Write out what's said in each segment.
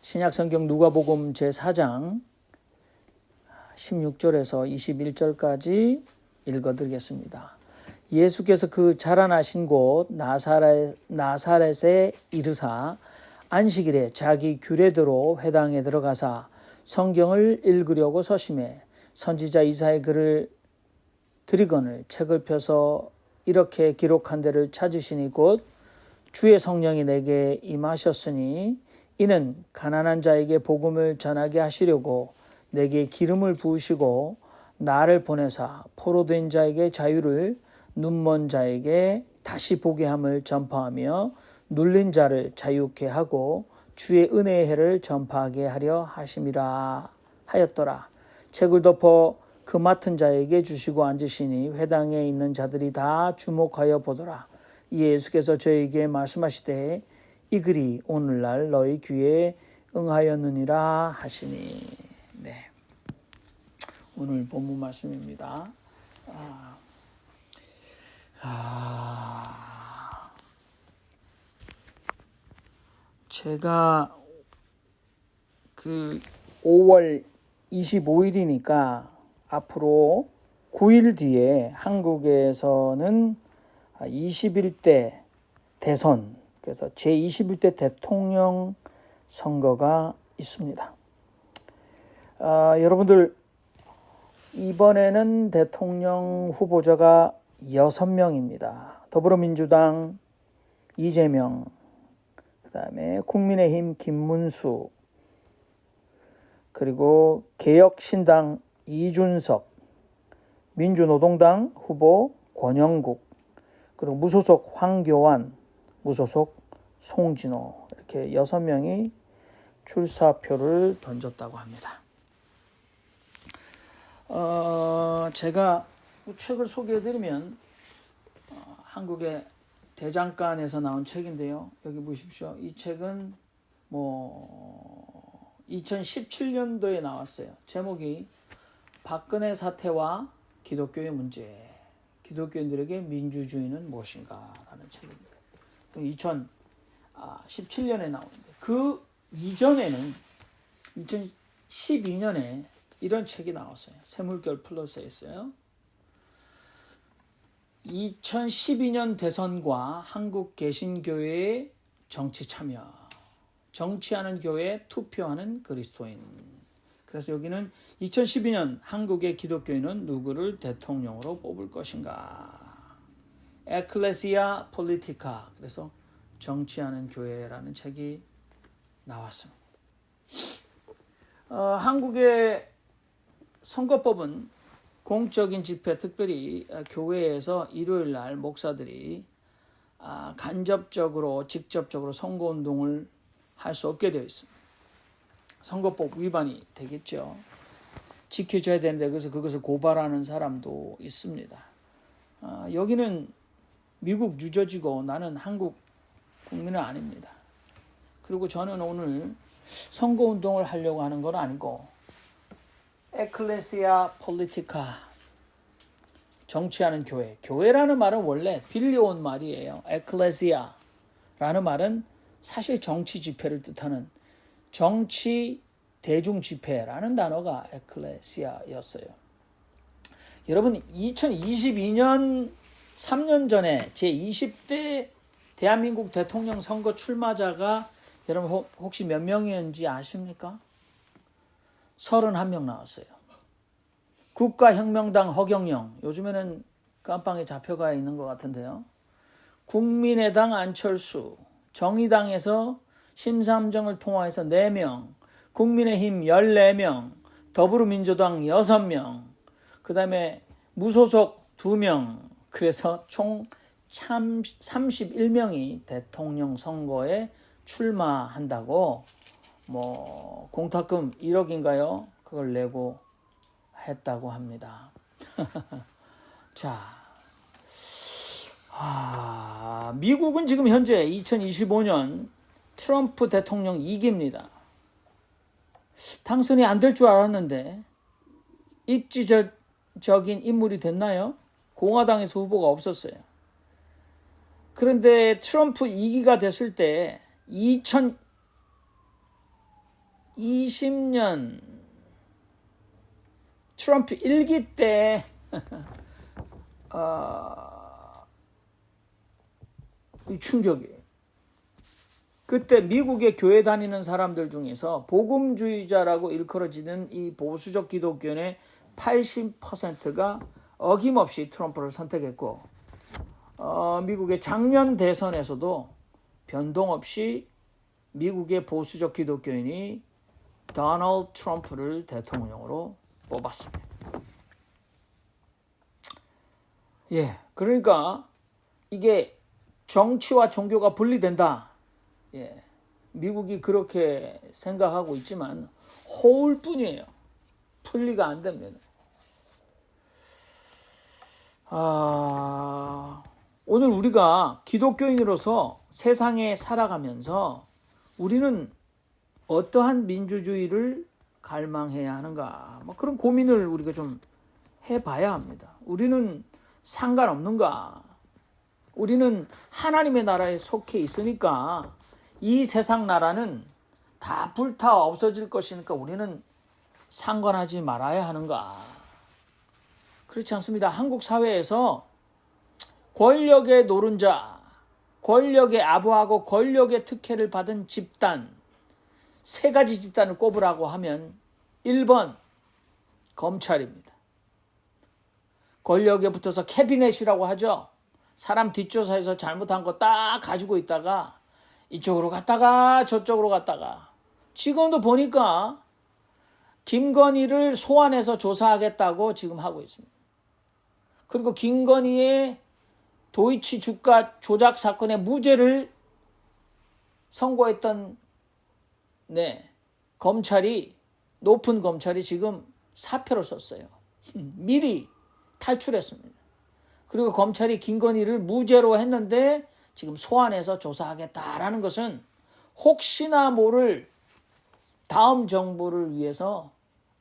신약성경 누가복음 제4장 16절에서 21절까지 읽어드리겠습니다. 예수께서 그 자라나신 곳 나사렛에 이르사 안식일에 자기 규례대로 회당에 들어가사 성경을 읽으려고 서심해 선지자 이사야의 글을 드리거늘 책을 펴서 이렇게 기록한 데를 찾으시니 곧 주의 성령이 내게 임하셨으니 이는 가난한 자에게 복음을 전하게 하시려고 내게 기름을 부으시고 나를 보내사 포로된 자에게 자유를 눈먼 자에게 다시 보게 함을 전파하며 눌린 자를 자유케 하고 주의 은혜의 해를 전파하게 하려 하심이라 하였더라. 책을 덮어 그 맡은 자에게 주시고 앉으시니 회당에 있는 자들이 다 주목하여 보더라. 예수께서 저에게 말씀하시되 이 글이 오늘날 너희 귀에 응하였느니라 하시니. 네, 오늘 본문 말씀입니다. 제가 그 5월 25일이니까 앞으로 9일 뒤에 한국에서는 21대 대선, 그래서 제21대 대통령 선거가 있습니다. 여러분들, 이번에는 대통령 후보자가 6명입니다. 더불어민주당 이재명, 그 다음에 국민의힘 김문수, 그리고 개혁신당 이준석, 민주노동당 후보 권영국, 그리고 무소속 황교안, 무소속 송진호, 이렇게 6명이 출사표를 던졌다고 합니다. 제가 책을 소개해드리면 한국의 대장간에서 나온 책인데요. 여기 보십시오. 이 책은 2017년도에 나왔어요. 제목이 박근혜 사태와 기독교의 문제, 기독교인들에게 민주주의는 무엇인가 라는 책입니다. 2017년에 나오는데 그 이전에는 2012년에 이런 책이 나왔어요. 새물결 플러스였어요. 2012년 대선과 한국 개신교회의 정치 참여, 정치하는 교회에 투표하는 그리스도인. 그래서 여기는 2012년 한국의 기독교인은 누구를 대통령으로 뽑을 것인가. 에클레시아 폴리티카, 그래서 정치하는 교회라는 책이 나왔습니다. 한국의 선거법은 공적인 집회, 특별히 교회에서 일요일 날 목사들이 간접적으로, 직접적으로 선거운동을 할 수 없게 되어 있습니다. 선거법 위반이 되겠죠. 지켜줘야 되는데 그래서 그것을 고발하는 사람도 있습니다. 여기는 미국 뉴저지고 나는 한국 국민은 아닙니다. 그리고 저는 오늘 선거운동을 하려고 하는 건 아니고 에클레시아 폴리티카, 정치하는 교회. 교회라는 말은 원래 빌려온 말이에요. 에클레시아라는 말은 사실 정치 집회를 뜻하는 정치 대중 집회라는 단어가 에클레시아였어요. 여러분, 2022년 3년 전에 제20대 대한민국 대통령 선거 출마자가 여러분 혹시 몇 명이었는지 아십니까? 31명 나왔어요. 국가혁명당 허경영, 요즘에는 깜빵에 잡혀가 있는 것 같은데요. 국민의당 안철수, 정의당에서 심삼정을 통화해서 4명, 국민의힘 14명, 더불어민주당 6명, 그 다음에 무소속 2명, 그래서 총 31명이 대통령 선거에 출마한다고 공탁금 1억인가요? 그걸 내고 했다고 합니다. 자, 미국은 지금 현재 2025년 트럼프 대통령 2기입니다. 당선이 안 될 줄 알았는데 입지적인 인물이 됐나요? 공화당에서 후보가 없었어요. 그런데 트럼프 2기가 됐을 때 2020년 트럼프 1기 때 이 충격이에요. 그때 미국의 교회 다니는 사람들 중에서 복음주의자라고 일컬어지는 이 보수적 기독교인의 80%가 어김없이 트럼프를 선택했고, 미국의 작년 대선에서도 변동 없이 미국의 보수적 기독교인이 도널드 트럼프를 대통령으로 뽑았습니다. 예, 그러니까 이게 정치와 종교가 분리된다. 예, 미국이 그렇게 생각하고 있지만 호울 뿐이에요. 분리가 안 됩니다. 오늘 우리가 기독교인으로서 세상에 살아가면서 우리는 어떠한 민주주의를 갈망해야 하는가, 뭐 그런 고민을 우리가 좀 해봐야 합니다. 우리는 상관없는가? 우리는 하나님의 나라에 속해 있으니까 이 세상 나라는 다 불타 없어질 것이니까 우리는 상관하지 말아야 하는가? 그렇지 않습니다. 한국 사회에서 권력의 노른자, 권력의 아부하고 권력의 특혜를 받은 집단, 세 가지 집단을 꼽으라고 하면 1번 검찰입니다. 권력에 붙어서 캐비넷이라고 하죠. 사람 뒷조사에서 잘못한 거 딱 가지고 있다가 이쪽으로 갔다가 저쪽으로 갔다가, 지금도 보니까 김건희를 소환해서 조사하겠다고 지금 하고 있습니다. 그리고 김건희의 도이치 주가 조작 사건의 무죄를 선고했던 높은 검찰이 지금 사표를 썼어요. 미리 탈출했습니다. 그리고 검찰이 김건희를 무죄로 했는데 지금 소환해서 조사하겠다라는 것은 혹시나 모를 다음 정부를 위해서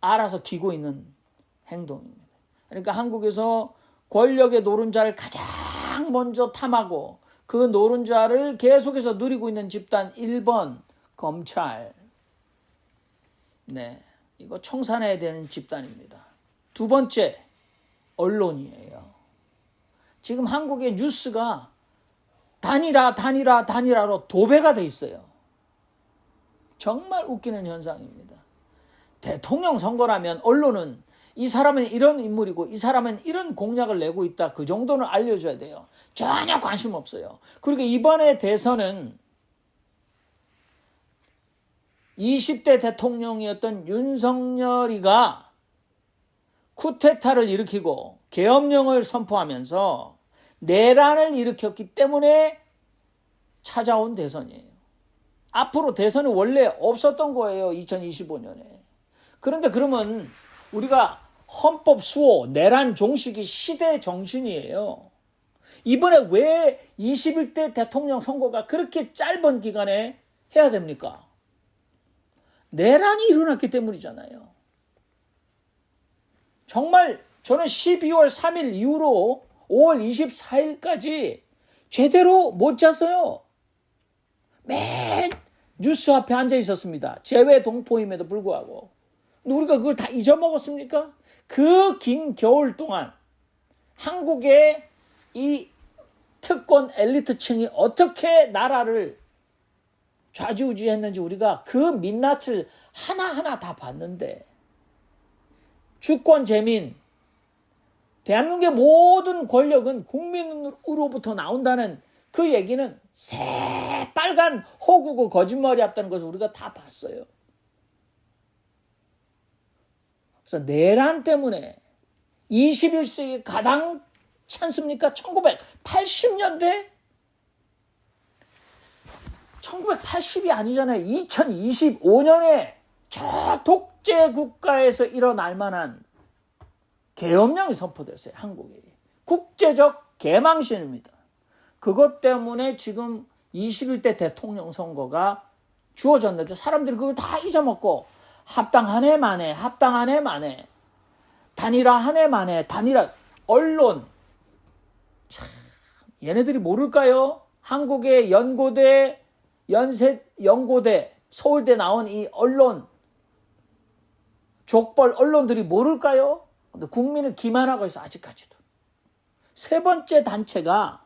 알아서 기고 있는 행동입니다. 그러니까 한국에서 권력의 노른자를 가장 먼저 탐하고 그 노른자를 계속해서 누리고 있는 집단 1번 검찰. 네, 이거 청산해야 되는 집단입니다. 두 번째, 언론이에요. 지금 한국의 뉴스가 단일화로 도배가 돼 있어요. 정말 웃기는 현상입니다. 대통령 선거라면 언론은 이 사람은 이런 인물이고 이 사람은 이런 공약을 내고 있다, 그 정도는 알려줘야 돼요. 전혀 관심 없어요. 그리고 이번에 대선은 20대 대통령이었던 윤석열이가 쿠데타를 일으키고 계엄령을 선포하면서 내란을 일으켰기 때문에 찾아온 대선이에요. 앞으로 대선은 원래 없었던 거예요, 2025년에. 그런데 그러면 우리가 헌법 수호, 내란 종식이 시대 정신이에요. 이번에 왜 21대 대통령 선거가 그렇게 짧은 기간에 해야 됩니까? 내란이 일어났기 때문이잖아요. 정말 저는 12월 3일 이후로 5월 24일까지 제대로 못 잤어요. 매일 뉴스 앞에 앉아 있었습니다. 재외 동포임에도 불구하고. 근데 우리가 그걸 다 잊어먹었습니까? 그 긴 겨울 동안 한국의 이 특권 엘리트층이 어떻게 나라를 좌지우지했는지 우리가 그 민낯을 하나하나 다 봤는데, 주권 재민, 대한민국의 모든 권력은 국민으로부터 나온다는 그 얘기는 새빨간 허구고 거짓말이었다는 것을 우리가 다 봤어요. 그래서 내란 때문에 21세기 가당 찬습니까? 1980년대? 1980이 아니잖아요. 2025년에 저 독재 국가에서 일어날 만한 계엄령이 선포됐어요. 한국에. 국제적 개망신입니다. 그것 때문에 지금 21대 대통령 선거가 주어졌는데 사람들이 그걸 다 잊어먹고 합당 한 해 만에, 단일화 한 해 만에, 언론. 참, 얘네들이 모를까요? 한국의 연고대, 연고대, 서울대 나온 이 언론, 족벌 언론들이 모를까요? 근데 국민은 기만하고 있어, 아직까지도. 세 번째 단체가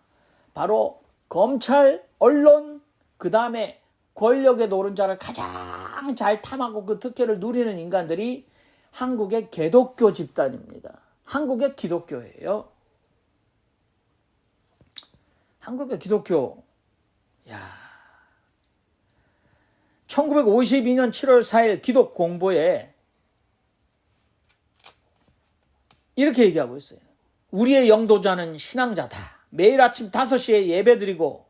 바로 검찰, 언론, 그 다음에 권력의 노른자를 가장 잘 탐하고 그 특혜를 누리는 인간들이 한국의 개독교 집단입니다. 한국의 기독교예요. 한국의 기독교. 야, 1952년 7월 4일 기독 공보에 이렇게 얘기하고 있어요. 우리의 영도자는 신앙자다. 매일 아침 5시에 예배드리고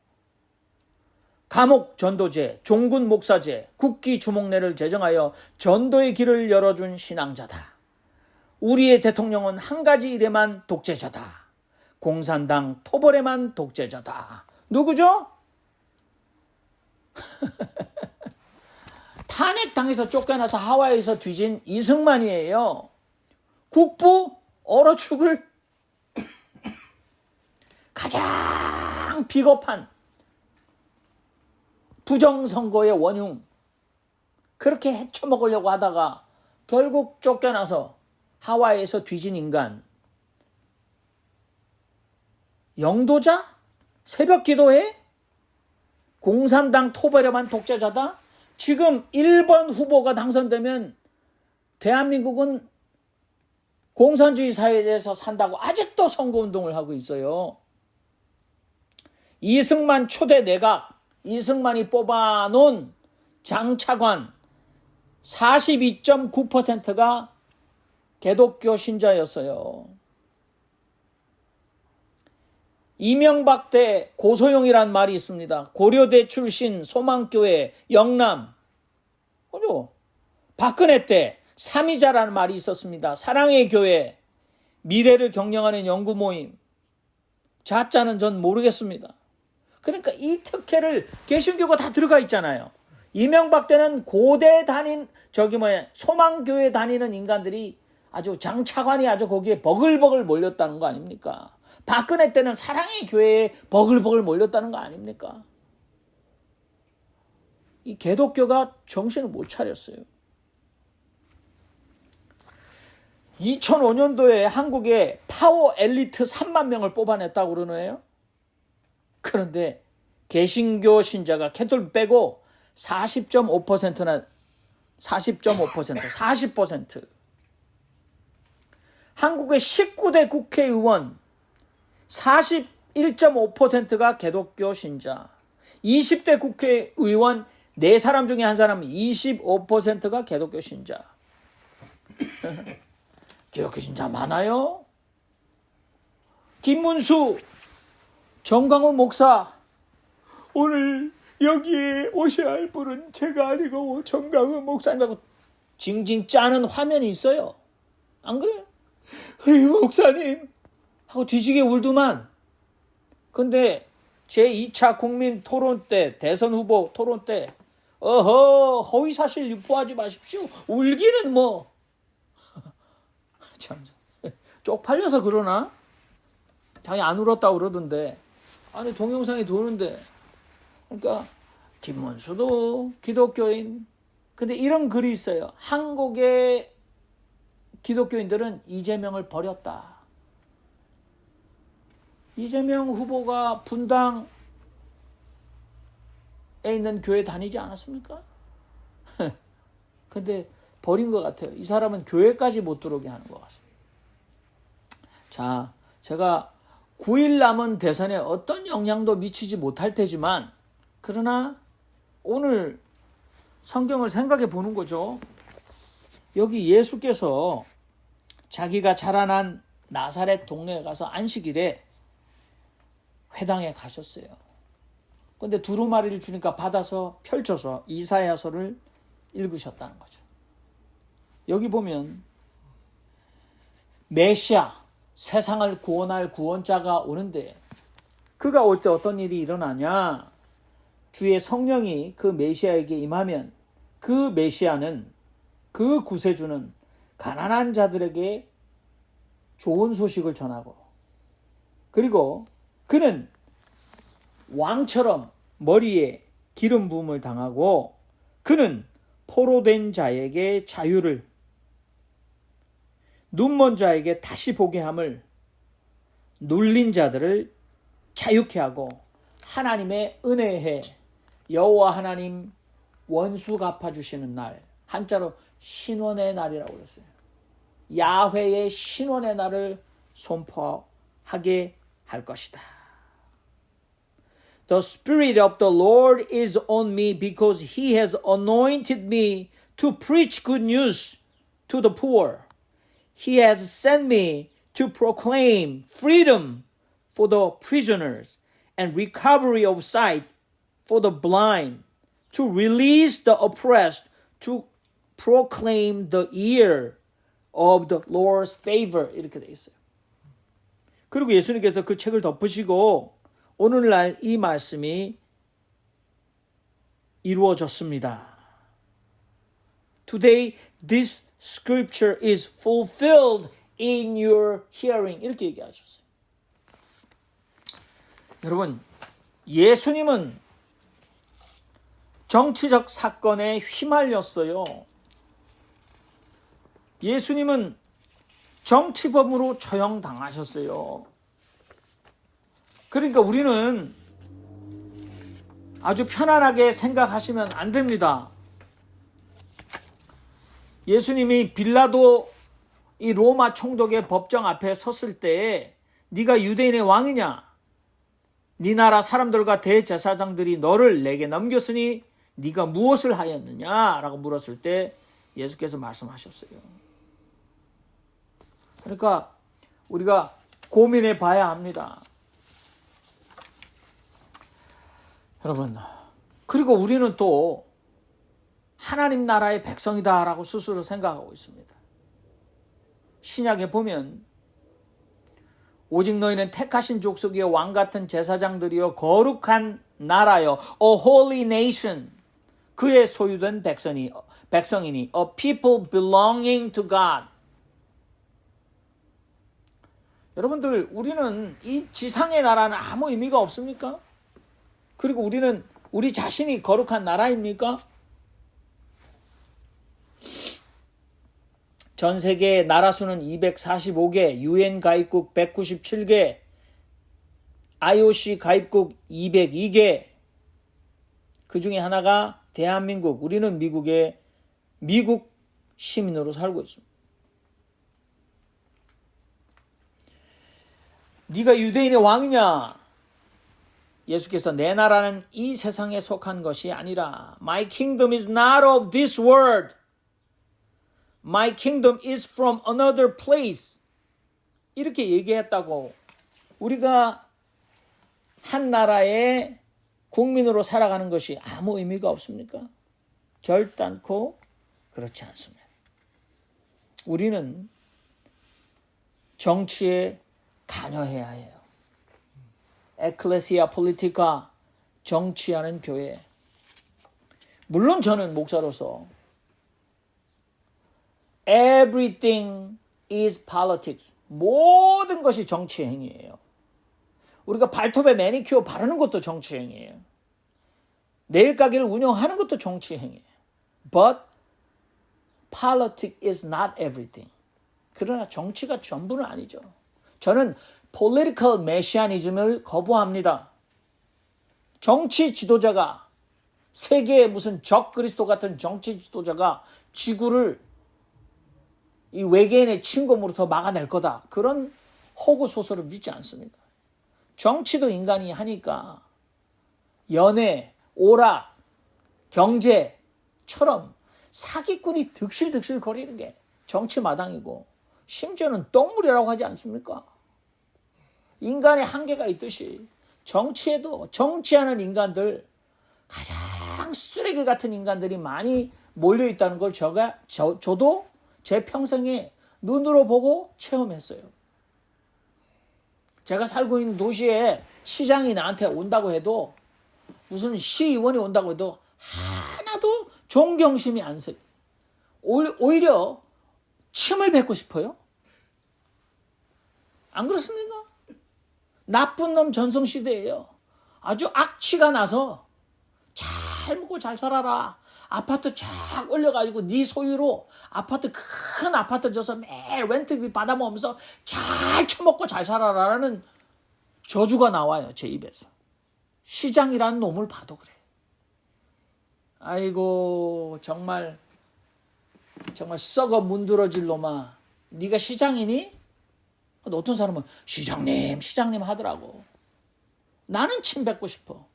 감옥 전도제, 종군 목사제, 국기 주목례를 제정하여 전도의 길을 열어준 신앙자다. 우리의 대통령은 한 가지 일에만 독재자다. 공산당 토벌에만 독재자다. 누구죠? 탄핵당해서 쫓겨나서 하와이에서 뒤진 이승만이에요. 국부 얼어 죽을 가장 비겁한 부정선거의 원흉. 그렇게 헤쳐먹으려고 하다가 결국 쫓겨나서 하와이에서 뒤진 인간. 영도자? 새벽 기도해? 공산당 토벌에만 독재자다? 지금 1번 후보가 당선되면 대한민국은 공산주의 사회에서 산다고 아직도 선거운동을 하고 있어요. 이승만 초대 내각, 이승만이 뽑아놓은 장차관 42.9%가 개독교 신자였어요. 이명박 때 고소영이란 말이 있습니다. 고려대 출신 소망교회 영남. 그죠? 박근혜 때 삼이자라는 말이 있었습니다. 사랑의 교회, 미래를 경영하는 연구 모임. 자자는 전 모르겠습니다. 그러니까 이 특혜를 개신교가 다 들어가 있잖아요. 이명박 때는 고대 소망교회 다니는 인간들이 아주 장차관이 아주 거기에 버글버글 몰렸다는 거 아닙니까? 박근혜 때는 사랑의 교회에 버글버글 몰렸다는 거 아닙니까? 이 개독교가 정신을 못 차렸어요. 2005년도에 한국에 파워 엘리트 3만 명을 뽑아냈다고 그러네요. 그런데 개신교 신자가 캐톨릭 빼고 40.5%나 40%. 한국의 19대 국회의원 41.5%가 개독교 신자. 20대 국회의원 4사람 중에 한 사람 25%가 개독교 신자. 기독교 신자 많아요. 김문수 정강훈 목사, 오늘 여기에 오셔야 할 분은 제가 아니고 정강훈 목사님하고 징징 짜는 화면이 있어요. 안 그래요? 목사님 하고 뒤지게 울더만. 근데 제2차 국민 토론 때, 대선 후보 토론 때 허위사실 유포하지 마십시오. 울기는 뭐 참 쪽팔려서 그러나? 자기 안 울었다고 그러던데. 아니 동영상이 도는데. 그러니까 김문수도 기독교인. 근데 이런 글이 있어요. 한국의 기독교인들은 이재명을 버렸다. 이재명 후보가 분당에 있는 교회 다니지 않았습니까? 근데 버린 것 같아요. 이 사람은 교회까지 못 들어오게 하는 것 같습니다. 자, 제가 9일 남은 대선에 어떤 영향도 미치지 못할 테지만, 그러나 오늘 성경을 생각해 보는 거죠. 여기 예수께서 자기가 자라난 나사렛 동네에 가서 안식일에 회당에 가셨어요. 근데 두루마리를 주니까 받아서 펼쳐서 이사야서를 읽으셨다는 거죠. 여기 보면 메시아, 세상을 구원할 구원자가 오는데 그가 올 때 어떤 일이 일어나냐? 주의 성령이 그 메시아에게 임하면 그 메시아는, 그 구세주는 가난한 자들에게 좋은 소식을 전하고, 그리고 그는 왕처럼 머리에 기름 부음을 당하고, 그는 포로된 자에게 자유를, 눈먼 자에게 다시 보게 함을, 눌린 자들을 자유케 하고 하나님의 은혜에 여호와 하나님 원수 갚아주시는 날, 한자로 신원의 날이라고 그랬어요. 야훼의 신원의 날을 선포하게 할 것이다. The Spirit of the Lord is on me because He has anointed me to preach good news to the poor. He has sent me to proclaim freedom for the prisoners and recovery of sight for the blind, to release the oppressed, to proclaim the year of the Lord's favor. 이렇게 돼 있어요. 그리고 예수님께서 그 책을 덮으시고 오늘날 이 말씀이 이루어졌습니다. Today this scripture is fulfilled in your hearing. 이렇게 얘기하셨어요. 여러분, 예수님은 정치적 사건에 휘말렸어요. 예수님은 정치범으로 처형당하셨어요. 그러니까 우리는 아주 편안하게 생각하시면 안 됩니다. 예수님이 빌라도 이 로마 총독의 법정 앞에 섰을 때 네가 유대인의 왕이냐? 네 나라 사람들과 대제사장들이 너를 내게 넘겼으니 네가 무엇을 하였느냐? 라고 물었을 때 예수께서 말씀하셨어요. 그러니까 우리가 고민해 봐야 합니다. 여러분, 그리고 우리는 또 하나님 나라의 백성이다라고 스스로 생각하고 있습니다. 신약에 보면 오직 너희는 택하신 족속이여 왕같은 제사장들이여 거룩한 나라여 a holy nation, 그의 소유된 백성이니 a people belonging to God. 여러분들, 우리는 이 지상의 나라는 아무 의미가 없습니까? 그리고 우리는 우리 자신이 거룩한 나라입니까? 전 세계 나라 수는 245개, UN 가입국 197개, IOC 가입국 202개. 그 중에 하나가 대한민국, 우리는 미국 시민으로 살고 있습니다. 네가 유대인의 왕이냐? 예수께서 내 나라는 이 세상에 속한 것이 아니라 My kingdom is not of this world. My kingdom is from another place. 이렇게 얘기했다고. 우리가 한 나라의 국민으로 살아가는 것이 아무 의미가 없습니까? 결단코 그렇지 않습니다. 우리는 정치에 관여해야 해요. 에클레시아 폴리티카, 정치하는 교회. 물론 저는 목사로서 everything is politics. 모든 것이 정치 행위예요. 우리가 발톱에 매니큐어 바르는 것도 정치 행위예요. 네일 가게를 운영하는 것도 정치 행위예요. But politics is not everything. 그러나 정치가 전부는 아니죠. 저는 political messianism을 거부합니다. 정치 지도자가, 세계의 무슨 적 그리스도 같은 정치 지도자가 지구를 이 외계인의 침공으로부터 막아낼 거다. 그런 호구 소설을 믿지 않습니다. 정치도 인간이 하니까 연애, 오락, 경제처럼 사기꾼이 득실득실 거리는 게 정치 마당이고, 심지어는 똥물이라고 하지 않습니까? 인간의 한계가 있듯이 정치에도 정치하는 인간들, 가장 쓰레기 같은 인간들이 많이 몰려있다는 걸 저도 제 평생에 눈으로 보고 체험했어요. 제가 살고 있는 도시에 시장이 나한테 온다고 해도, 무슨 시의원이 온다고 해도 하나도 존경심이 안 생겨요. 오히려 침을 뱉고 싶어요. 안 그렇습니까? 나쁜 놈 전성시대예요. 아주 악취가 나서 잘 먹고 잘 살아라, 아파트 쫙 올려가지고 네 소유로 아파트 큰 아파트 줘서 매일 렌트비 받아먹으면서 잘 처먹고 잘 살아라라는 저주가 나와요. 제 입에서. 시장이라는 놈을 봐도 그래. 아이고 정말 썩어 문드러질 놈아. 네가 시장이니? 어떤 사람은 시장님 하더라고. 나는 침 뱉고 싶어.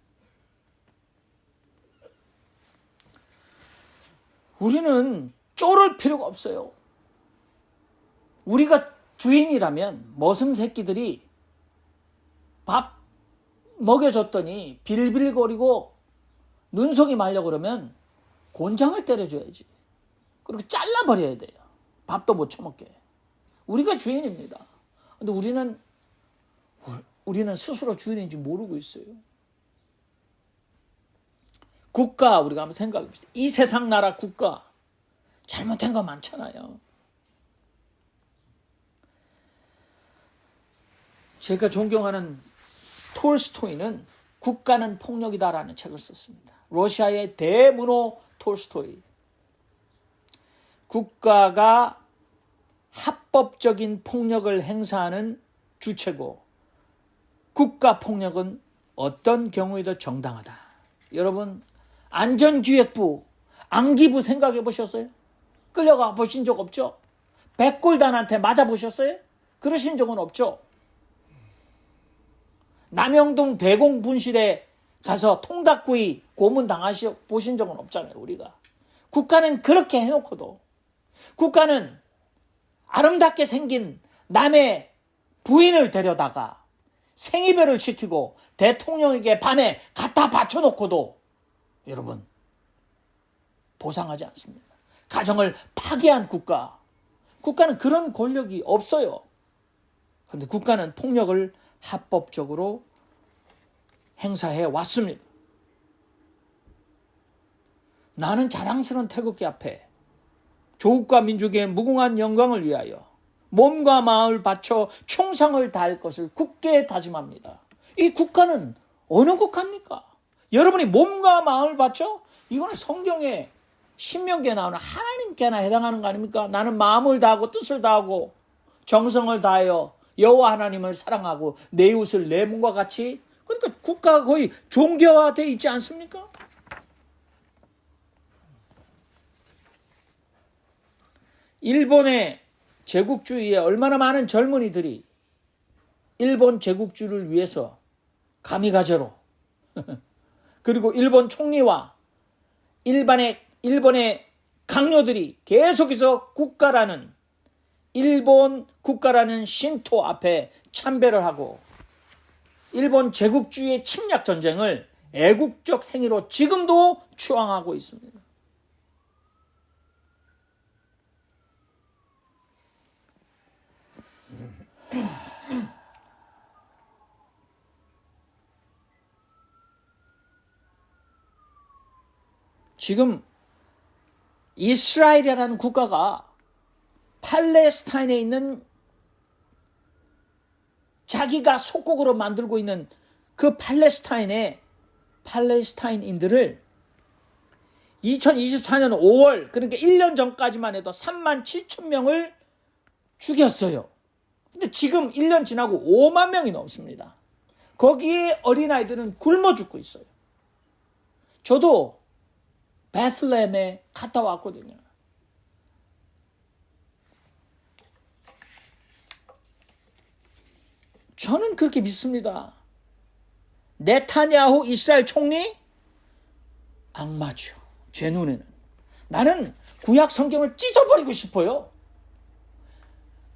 우리는 쫄을 필요가 없어요. 우리가 주인이라면 머슴 새끼들이 밥 먹여줬더니 빌빌거리고 눈속이 말려 그러면 곤장을 때려줘야지. 그리고 잘라버려야 돼요. 밥도 못 처먹게. 우리가 주인입니다. 근데 우리는 스스로 주인인지 모르고 있어요. 국가 우리가 한번 생각해봅시다. 이 세상 나라 국가 잘못된 거 많잖아요. 제가 존경하는 톨스토이는 국가는 폭력이다라는 책을 썼습니다. 러시아의 대문호 톨스토이. 국가가 합법적인 폭력을 행사하는 주체고 국가 폭력은 어떤 경우에도 정당하다. 여러분 안전기획부, 안기부 생각해 보셨어요? 끌려가 보신 적 없죠? 백골단한테 맞아 보셨어요? 그러신 적은 없죠? 남영동 대공분실에 가서 통닭구이 고문 당하시 보신 적은 없잖아요. 우리가. 국가는 그렇게 해놓고도 국가는 아름답게 생긴 남의 부인을 데려다가 생이별을 시키고 대통령에게 밤에 갖다 바쳐놓고도 여러분 보상하지 않습니다. 가정을 파괴한 국가는 그런 권력이 없어요. 그런데 국가는 폭력을 합법적으로 행사해 왔습니다. 나는 자랑스러운 태극기 앞에 조국과 민족의 무궁한 영광을 위하여 몸과 마음을 바쳐 충성을 다할 것을 굳게 다짐합니다. 이 국가는 어느 국가입니까? 여러분이 몸과 마음을 바쳐? 이거는 성경에 신명기에 나오는 하나님께나 해당하는 거 아닙니까? 나는 마음을 다하고 뜻을 다하고 정성을 다하여 여호와 하나님을 사랑하고 내 이웃을 내 몸과 같이. 그러니까 국가가 거의 종교화되어 있지 않습니까? 일본의 제국주의에 얼마나 많은 젊은이들이 일본 제국주의를 위해서 가미가제로 그리고 일본 총리와 일본의 강요들이 계속해서 일본 국가라는 신토 앞에 참배를 하고 일본 제국주의의 침략 전쟁을 애국적 행위로 지금도 추앙하고 있습니다. 지금 이스라엘이라는 국가가 팔레스타인에 있는 자기가 속국으로 만들고 있는 그 팔레스타인인들을 2024년 5월 그러니까 1년 전까지만 해도 3만 7천 명을 죽였어요. 근데 지금 1년 지나고 5만 명이 넘습니다. 거기에 어린아이들은 굶어 죽고 있어요. 저도 베틀레헴에 갔다 왔거든요. 저는 그렇게 믿습니다. 네타냐후 이스라엘 총리 악마죠. 제 눈에는. 나는 구약 성경을 찢어버리고 싶어요.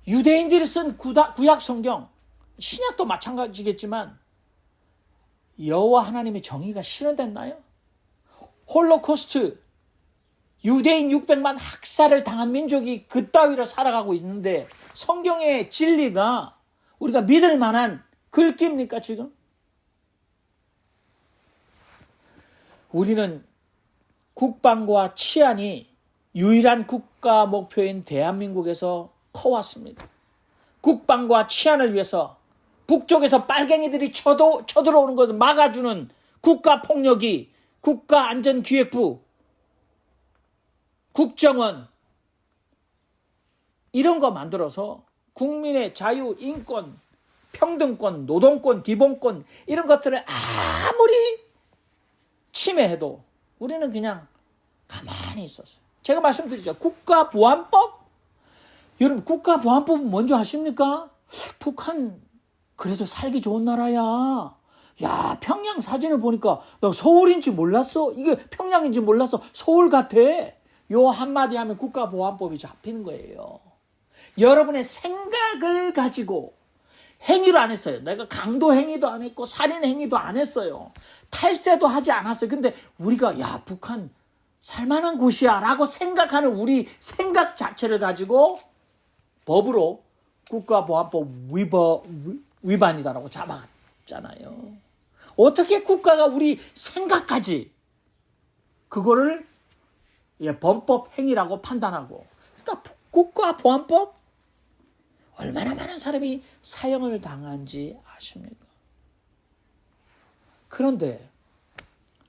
유대인들이 쓴 구약 성경, 신약도 마찬가지겠지만 여호와 하나님의 정의가 실현됐나요? 홀로코스트, 유대인 600만 학살을 당한 민족이 그따위로 살아가고 있는데 성경의 진리가 우리가 믿을 만한 글귀입니까 지금? 우리는 국방과 치안이 유일한 국가 목표인 대한민국에서 커왔습니다. 국방과 치안을 위해서 북쪽에서 빨갱이들이 쳐들어오는 것을 막아주는 국가폭력이 국가안전기획부, 국정원 이런 거 만들어서 국민의 자유, 인권, 평등권, 노동권, 기본권 이런 것들을 아무리 침해해도 우리는 그냥 가만히 있었어요. 제가 말씀드리죠. 국가보안법? 여러분 국가보안법은 뭔지 아십니까? 북한 그래도 살기 좋은 나라야. 야, 평양 사진을 보니까 너 서울인지 몰랐어? 이게 평양인지 몰랐어? 서울 같아. 요 한마디 하면 국가보안법이 잡히는 거예요. 여러분의 생각을 가지고 행위를 안 했어요. 내가 강도 행위도 안 했고 살인 행위도 안 했어요. 탈세도 하지 않았어요. 근데 우리가 야, 북한 살만한 곳이야 라고 생각하는 우리 생각 자체를 가지고 법으로 국가보안법 위반이다라고 잡아갔잖아요. 어떻게 국가가 우리 생각까지 그거를 범법 행위라고 판단하고. 그러니까 국가보안법 얼마나 많은 사람이 사형을 당한지 아십니까? 그런데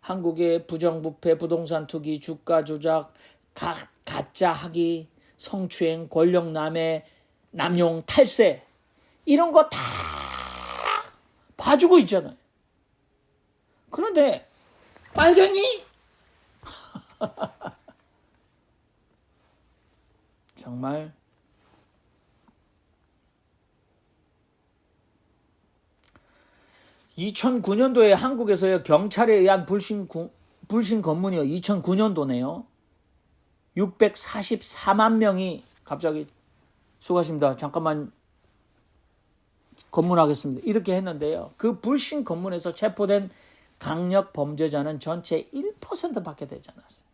한국의 부정부패, 부동산 투기, 주가 조작, 가짜 학위, 성추행, 권력 남용, 탈세 이런 거 다 봐주고 있잖아요. 그런데 빨갱이 정말 (2009년도에) 한국에서요 경찰에 의한 불신 검문이요 2009년도네요 644만 명이 갑자기 수고하십니다. 잠깐만 검문하겠습니다. 이렇게 했는데요. 그 불신 검문에서 체포된 강력 범죄자는 전체 1%밖에 되지 않았어요.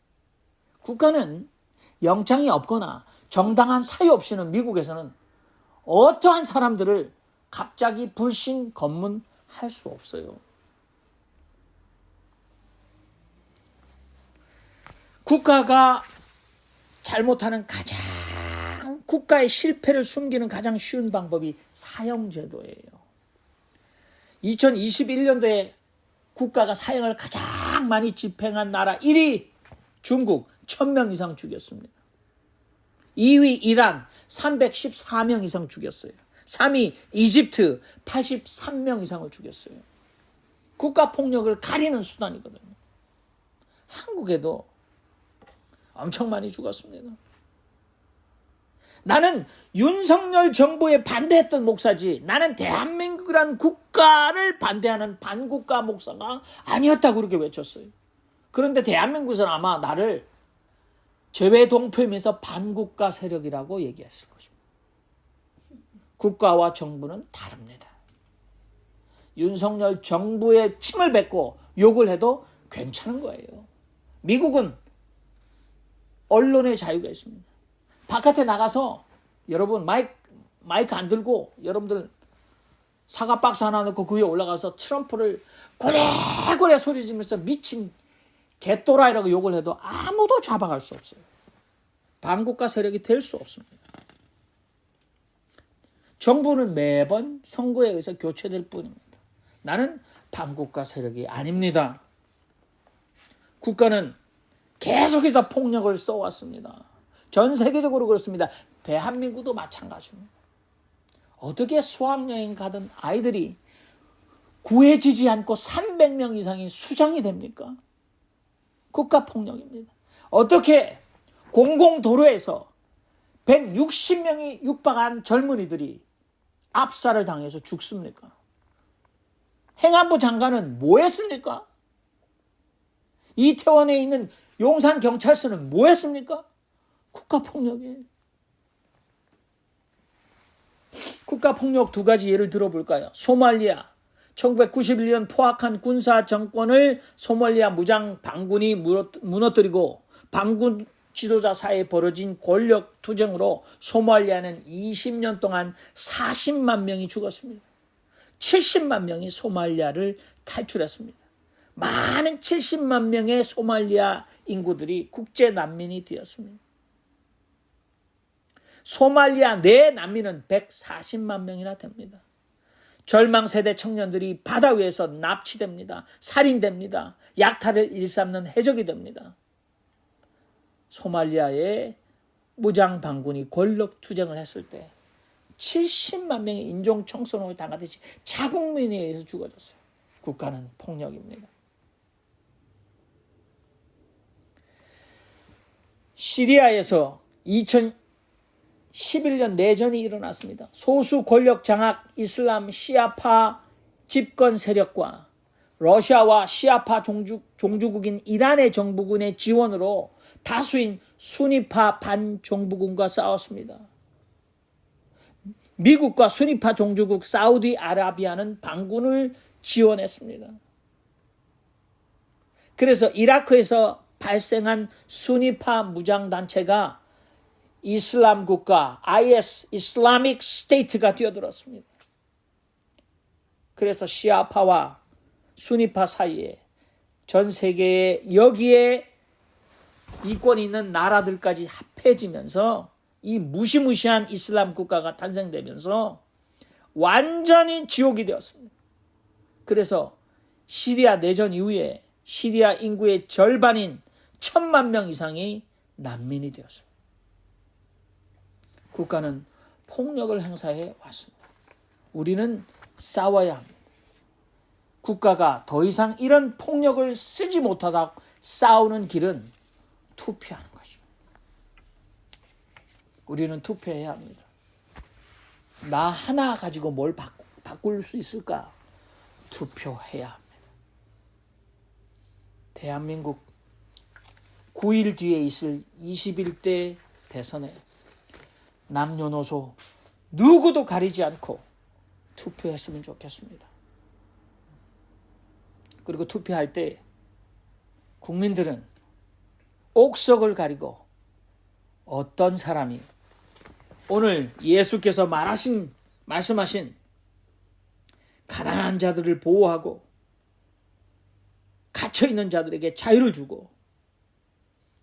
국가는 영장이 없거나 정당한 사유 없이는 미국에서는 어떠한 사람들을 갑자기 불신 검문할 수 없어요. 국가가 잘못하는 가장 국가의 실패를 숨기는 가장 쉬운 방법이 사형제도예요. 2021년도에 국가가 사형을 가장 많이 집행한 나라 1위 중국 1000명 이상 죽였습니다. 2위 이란 314명 이상 죽였어요. 3위 이집트 83명 이상을 죽였어요. 국가폭력을 가리는 수단이거든요. 한국에도 엄청 많이 죽었습니다. 나는 윤석열 정부에 반대했던 목사지 나는 대한민국이란 국가를 반대하는 반국가 목사가 아니었다고 그렇게 외쳤어요. 그런데 대한민국에서는 아마 나를 재외동포이면서 반국가 세력이라고 얘기했을 것입니다. 국가와 정부는 다릅니다. 윤석열 정부의 침을 뱉고 욕을 해도 괜찮은 거예요. 미국은 언론의 자유가 있습니다. 바깥에 나가서 여러분 마이크 안 들고 여러분들 사과 박스 하나 넣고 그 위에 올라가서 트럼프를 고래고래 소리 지르면서 미친 개또라이라고 욕을 해도 아무도 잡아갈 수 없어요. 반국가 세력이 될 수 없습니다. 정부는 매번 선거에 의해서 교체될 뿐입니다. 나는 반국가 세력이 아닙니다. 국가는 계속해서 폭력을 써왔습니다. 전 세계적으로 그렇습니다. 대한민국도 마찬가지입니다. 어떻게 수학여행 가던 아이들이 구해지지 않고 300명 이상이 수장이 됩니까? 국가폭력입니다. 어떻게 공공도로에서 160명이 육박한 젊은이들이 압살을 당해서 죽습니까? 행안부 장관은 뭐 했습니까? 이태원에 있는 용산경찰서는 뭐 했습니까? 국가폭력이에요. 국가폭력 두 가지 예를 들어볼까요? 소말리아 1991년 포악한 군사 정권을 소말리아 무장 반군이 무너뜨리고 반군 지도자 사이에 벌어진 권력 투쟁으로 소말리아는 20년 동안 40만 명이 죽었습니다. 70만 명이 소말리아를 탈출했습니다. 많은 70만 명의 소말리아 인구들이 국제 난민이 되었습니다. 소말리아 내 난민은 140만 명이나 됩니다. 절망세대 청년들이 바다 위에서 납치됩니다. 살인됩니다. 약탈을 일삼는 해적이 됩니다. 소말리아의 무장 반군이 권력 투쟁을 했을 때 70만 명의 인종 청소년을 당하듯이 자국민에 의해서 죽어졌어요. 국가는 폭력입니다. 시리아에서 2011년 내전이 일어났습니다. 소수 권력 장악 이슬람 시아파 집권 세력과 러시아와 시아파 종주국인 이란의 정부군의 지원으로 다수인 수니파 반정부군과 싸웠습니다. 미국과 수니파 종주국 사우디아라비아는 반군을 지원했습니다. 그래서 이라크에서 발생한 수니파 무장단체가 이슬람 국가 IS, 이슬라믹 스테이트가 뛰어들었습니다. 그래서 시아파와 수니파 사이에 전 세계에 여기에 이권이 있는 나라들까지 합해지면서 이 무시무시한 이슬람 국가가 탄생되면서 완전히 지옥이 되었습니다. 그래서 시리아 내전 이후에 시리아 인구의 절반인 1,000만 명 이상이 난민이 되었습니다. 국가는 폭력을 행사해 왔습니다. 우리는 싸워야 합니다. 국가가 더 이상 이런 폭력을 쓰지 못하다 싸우는 길은 투표하는 것입니다. 우리는 투표해야 합니다. 나 하나 가지고 뭘 바꿀 수 있을까? 투표해야 합니다. 대한민국 9일 뒤에 있을 21대 대선에 남녀노소 누구도 가리지 않고 투표했으면 좋겠습니다. 그리고 투표할 때 국민들은 옥석을 가리고 어떤 사람이 오늘 예수께서 말씀하신 가난한 자들을 보호하고 갇혀있는 자들에게 자유를 주고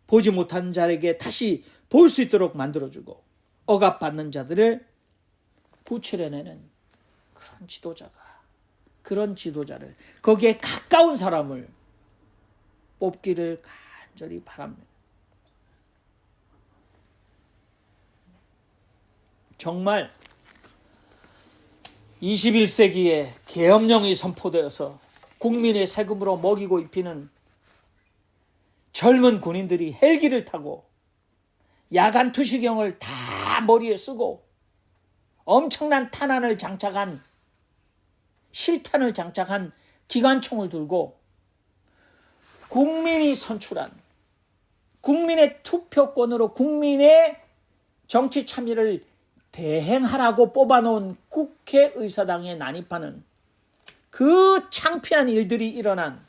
보지 못한 자에게 다시 볼 수 있도록 만들어주고 억압받는 자들을 구출해내는 그런 지도자를 거기에 가까운 사람을 뽑기를 간절히 바랍니다. 정말 21세기에 계엄령이 선포되어서 국민의 세금으로 먹이고 입히는 젊은 군인들이 헬기를 타고 야간 투시경을 다 머리에 쓰고 엄청난 실탄을 장착한 기관총을 들고 국민이 선출한 국민의 투표권으로 국민의 정치 참여를 대행하라고 뽑아놓은 국회의사당에 난입하는 그 창피한 일들이 일어난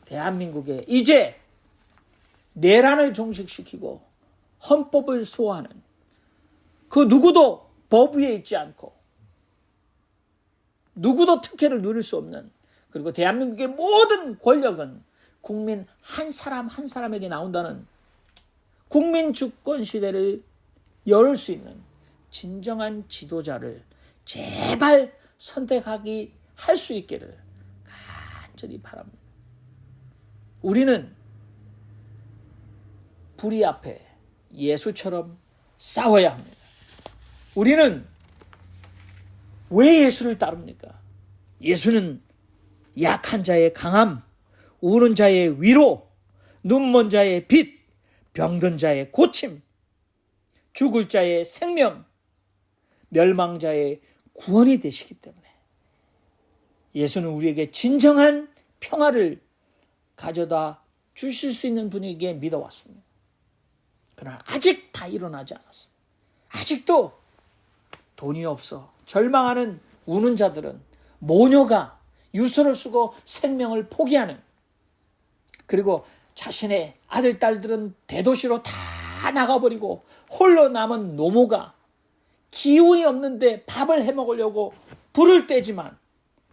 대한민국에 이제 내란을 종식시키고 헌법을 수호하는 그 누구도 법 위에 있지 않고 누구도 특혜를 누릴 수 없는, 그리고 대한민국의 모든 권력은 국민 한 사람 한 사람에게 나온다는 국민 주권 시대를 열을 수 있는 진정한 지도자를 제발 할 수 있기를 간절히 바랍니다. 우리는 불의 앞에 예수처럼 싸워야 합니다. 우리는 왜 예수를 따릅니까? 예수는 약한 자의 강함, 우는 자의 위로, 눈먼 자의 빛, 병든 자의 고침, 죽을 자의 생명, 멸망자의 구원이 되시기 때문에 예수는 우리에게 진정한 평화를 가져다 주실 수 있는 분에게 믿어왔습니다. 그러나 아직 다 일어나지 않았습니다. 아직도 돈이 없어 절망하는 우는 자들은 모녀가 유서를 쓰고 생명을 포기하는, 그리고 자신의 아들, 딸들은 대도시로 다 나가버리고 홀로 남은 노모가 기운이 없는데 밥을 해먹으려고 불을 떼지만,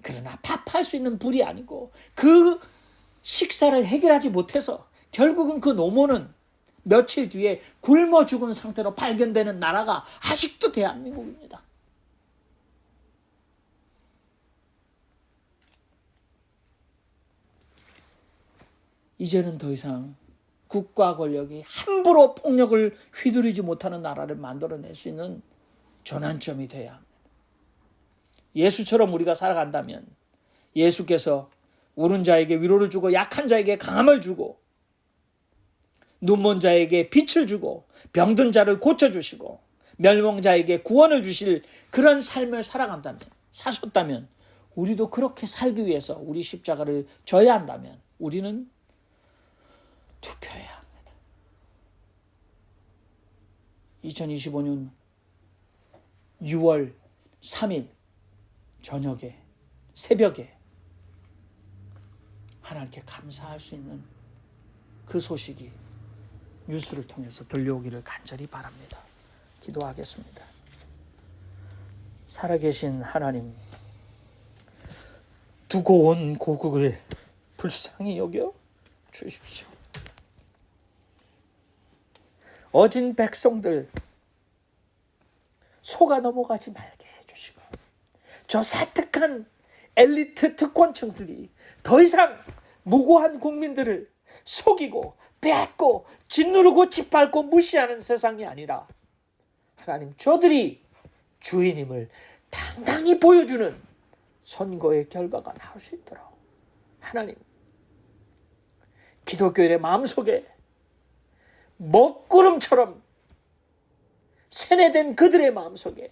그러나 밥할 수 있는 불이 아니고 그 식사를 해결하지 못해서 결국은 그 노모는 며칠 뒤에 굶어 죽은 상태로 발견되는 나라가 아직도 대한민국입니다. 이제는 더 이상 국가 권력이 함부로 폭력을 휘두르지 못하는 나라를 만들어낼 수 있는 전환점이 돼야 합니다. 예수처럼 우리가 살아간다면 예수께서 우는 자에게 위로를 주고 약한 자에게 강함을 주고 눈먼 자에게 빛을 주고 병든 자를 고쳐주시고 멸망자에게 구원을 주실 그런 삶을 사셨다면 우리도 그렇게 살기 위해서 우리 십자가를 져야 한다면 우리는 투표해야 합니다. 2025년 6월 3일 저녁에 새벽에 하나님께 감사할 수 있는 그 소식이 뉴스를 통해서 들려오기를 간절히 바랍니다. 기도하겠습니다. 살아계신 하나님, 두고 온 고국을 불쌍히 여겨 주십시오. 어진 백성들 속아 넘어가지 말게 해주시고 저 사특한 엘리트 특권층들이 더 이상 무고한 국민들을 속이고 뺏고 짓누르고 짓밟고 무시하는 세상이 아니라 하나님 저들이 주인임을 당당히 보여주는 선거의 결과가 나올 수 있도록 하나님 기독교인의 마음속에 먹구름처럼 세뇌된 그들의 마음속에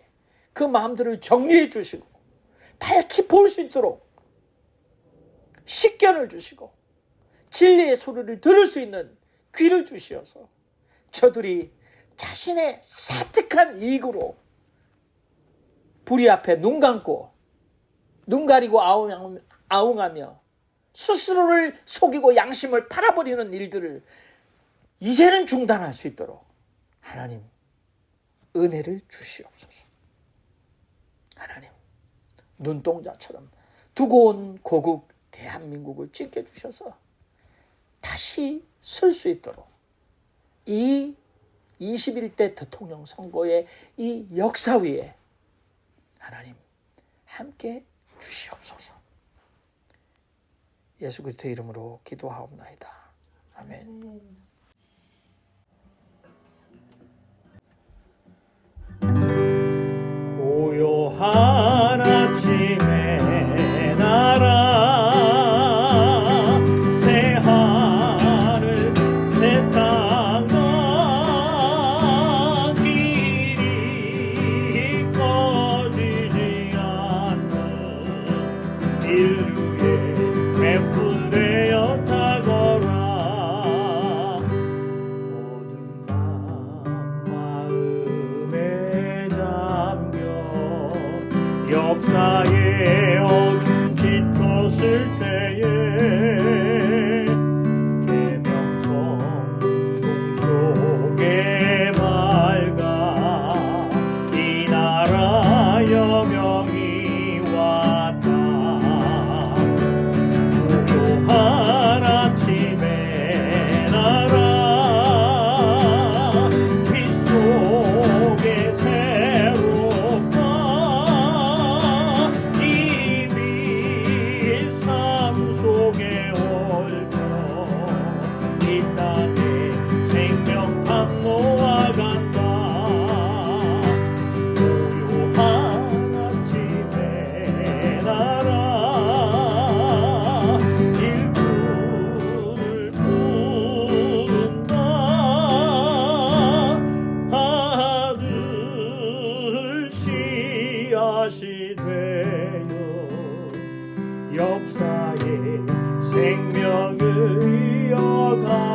그 마음들을 정리해 주시고 밝히 볼 수 있도록 식견을 주시고 진리의 소리를 들을 수 있는 귀를 주시어서 저들이 자신의 사특한 이익으로 불의 앞에 눈 감고 눈 가리고 아웅하며 스스로를 속이고 양심을 팔아버리는 일들을 이제는 중단할 수 있도록 하나님 은혜를 주시옵소서. 하나님 눈동자처럼 두고 온 고국 대한민국을 지켜주셔서 다시 설 수 있도록 이 21대 대통령 선거의 이 역사 위에 하나님 함께 주시옵소서. 예수 그리스도의 이름으로 기도하옵나이다. 아멘. 고요한 아침에 날아 새 하늘 새 땅과 길이 꺼지지 않는 인류의 배분되어 타거라 모든 마음에 잠겨 역사의 어둠 짙었을 때에 계명성 동쪽에 밝아 이 나라 여명이 왔다. 고요한 아침에 날아 빛 속에 새롭다. 이 빛 삶 속에 옳고 이 땅에 생명 탐노아 간다. 고요한 아침에 날아 일꾼을 부른다. 아들 씨앗이 되어 역사의 생명을 이어가